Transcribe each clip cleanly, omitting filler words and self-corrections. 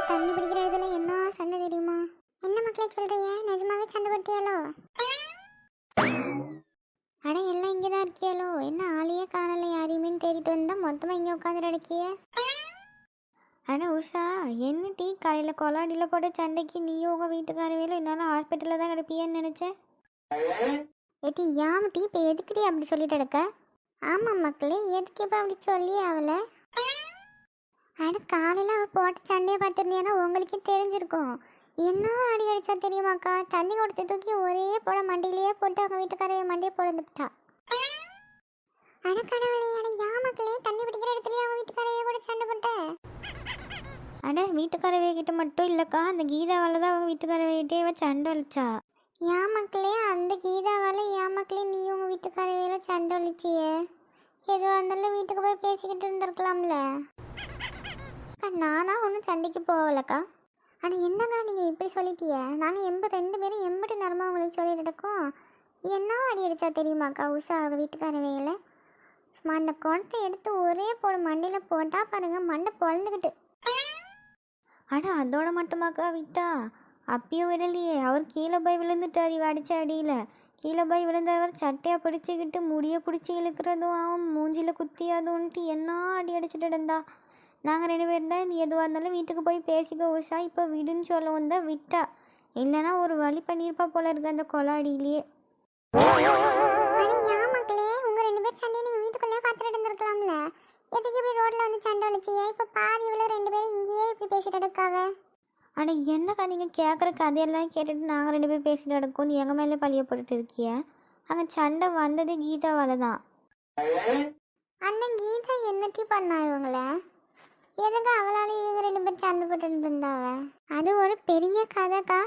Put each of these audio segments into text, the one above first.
தண்ணி பிடிக்கிற இடத்துல என்ன சண்டை தெரியுமா? என்ன மக்களே சொல்றிய? நிஜமாவே சண்டை போட்டியாலோ? அட எல்லாம் இங்கதான் இருக்கியாலோ? என்ன ஆளையே காணல, யாரையுமே தேடிட்டு வந்தா மொத்தமா இங்க உட்காந்து அடக்கிய. அட உஷா, என்ன டீ கரையில கொலாடியில் போட்ட சண்டைக்கு நீயும் உங்க வீட்டுக்காரவேலும் என்னால ஹாஸ்பிட்டல்ல தான் கிடப்பியன்னு நினைச்சேன். ஏட்டி யாம் டீ இப்போ எதுக்குடி அப்படி சொல்லிட்டு எடுக்க? ஆமாம் மக்களே, எதுக்கு இப்போ அப்படி சொல்லி அவளை? அட காலையில் அவள் போட்ட சண்டையை பார்த்துருந்தியானா உங்களுக்கே தெரிஞ்சிருக்கும். என்ன அடி அடிச்சா தெரியுமாக்கா? தண்ணி கொடுத்து தூக்கி ஒரே போட மண்டியிலேயே போட்டு அவங்க வீட்டுக்காரவே மண்டியை போட்டுட்டா. அட கடவுளே, அட யா மக்களே, தண்ணி பிடிக்கிற இடத்துலயே அவங்க வீட்டுக்காரவே கூட சண்டை போட்ட. அட வீட்டுக்காரவே கிட்ட மட்டும் இல்லைக்கா, அந்த கீதாவால் தான் அவங்க வீட்டுக்காரவேட்டே சண்டை வலிச்சா. ஏன் மக்களே, அந்த கீதாவால் ஏன் மக்களே நீ உங்கள் வீட்டுக்காரவையில சண்டை வலிச்சியே? எதுவாக இருந்தாலும் வீட்டுக்கு போய் பேசிக்கிட்டு இருந்திருக்கலாம்ல. நானா ஒன்றும் சண்டைக்கு போகலக்கா. ஆனால் என்னங்க நீங்கள் இப்படி சொல்லிட்டிய? நாங்கள் ரெண்டு பேரும் எம்பிட்டு நேரமாக உங்களுக்கு சொல்லிட்டு இருக்கோம். என்ன அடி அடித்தா தெரியுமாக்கா உஷா அவங்க வீட்டுக்காரவையில்? அந்த குடத்தை எடுத்து ஒரே போட மண்டையில் போட்டால் பாருங்கள், மண்டை பொழந்துக்கிட்டு. அட அதோட மட்டுமாக்கா விட்டா? அப்பயும் விடலையே, அவர் கீழே போய் விழுந்துட்டார். இவ அடித்த அடியில் கீழே போய் விழுந்தவர் சட்டையை பிடிச்சிக்கிட்டு முடியை பிடிச்சி இழுக்கிறதும் அவன் மூஞ்சியில் குத்தியாதுன்ட்டு என்ன அடி அடிச்சுட்டு இருந்தா. நாங்கள் 2 பேர் தான் எதுவாக இருந்தாலும் வீட்டுக்கு போய் பேசிக்க உஷா, இப்போ விடுன்னு சொல்ல வந்தா விட்டா. இல்லைன்னா ஒரு வழி பண்ணியிருப்பா போல இருக்கு அந்த கொலாடியிலேயே. மக்களே, உங்கள் 2 பேர் சண்டையை நீங்கள் வீட்டுக்குள்ளே பார்த்துட்டு இருந்திருக்கலாம்ல. எதுக்கு இப்படி ரோட்டில் வந்து சண்டை வலிச்சியா? இப்போ பாதி இவ்வளோ 2 பேரும் இங்கேயே இப்படி பேசிட்டு எடுக்காவ. ஆனால் என்னக்கா நீங்கள் கேட்குற கதையெல்லாம் கேட்டுட்டு நாங்கள் 2 பேர் பேசிட்டு எடுக்கோன்னு எங்கள் மேலே பழிய போட்டுட்டு இருக்கிய? அங்கே சண்டை வந்தது கீதாவால் தான். அந்த கீதா என்னட்டி பண்ணா இவங்கள? எதுக்கு அவளால இவங்க 2 பேர் சண்டை போட்டுட்டு இருந்தாவ? அது ஒரு பெரிய கதைக்கா.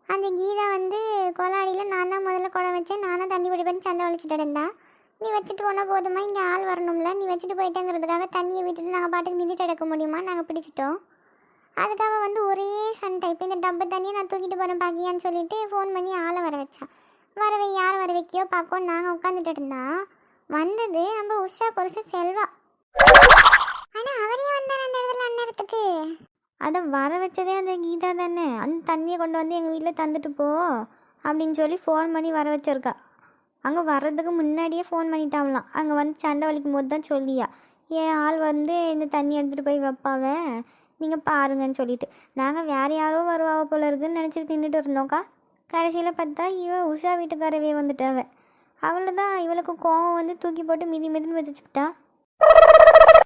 அந்த கீதா வந்து கொலாடியில் நான் தான் முதல்ல குடம் வச்சேன், நான் தான் தண்ணி பிடிப்பேன்னு சண்டை வலிச்சுட்டு இருந்தா. நீ வச்சுட்டு போனால் போதுமா, இங்கே ஆள் வரணும்ல, நீ வச்சுட்டு போயிட்டேங்கிறதுக்காக தண்ணியை விட்டுட்டு நாங்கள் பாட்டுக்கு நின்றுட்டு எடுக்க முடியுமா? நாங்கள் பிடிச்சிட்டோம். அதுக்காக வந்து ஒரே சண்டை. இப்போ இந்த டப்பு தண்ணியை நான் தூக்கிட்டு போகிறேன் பாக்கியான்னு சொல்லிட்டு ஃபோன் பண்ணி ஆளை வர வச்சா. வரவை யார் வர வைக்கியோ பார்க்கோன்னு நாங்கள் உட்காந்துட்டு இருந்தா வந்தது நம்ம உஷா புருஷன் செல்வா. ஆனால் அவரே வந்தார் அந்த இடத்துல அந்நேரத்துக்கு. அதை வர வச்சதே அந்த கீதா தானே. அந்த தண்ணியை கொண்டு வந்து எங்கள் வீட்டில் தந்துட்டு போ அப்படின்னு சொல்லி ஃபோன் பண்ணி வர வச்சிருக்கா. அங்கே வர்றதுக்கு முன்னாடியே ஃபோன் பண்ணிட்டாங்களாம். அங்கே வந்து சண்டை வலிக்கும் போது தான் சொல்லியா, என் ஆள் வந்து இந்த தண்ணி எடுத்துகிட்டு போய் வைப்பாவ, நீங்கள் பாருங்கன்னு சொல்லிட்டு. நாங்கள் வேறு யாரோ வருவாவ போல இருக்குன்னு நினச்சிட்டு நின்றுட்டு இருந்தோம்க்கா. கடைசியில் பார்த்தா உஷா வீட்டுக்காரவே வந்துட்டாவ. அவளை தான் இவளுக்கு கோவம் வந்து தூக்கி போட்டு மிதின்னு மிதிச்சுக்கிட்டா.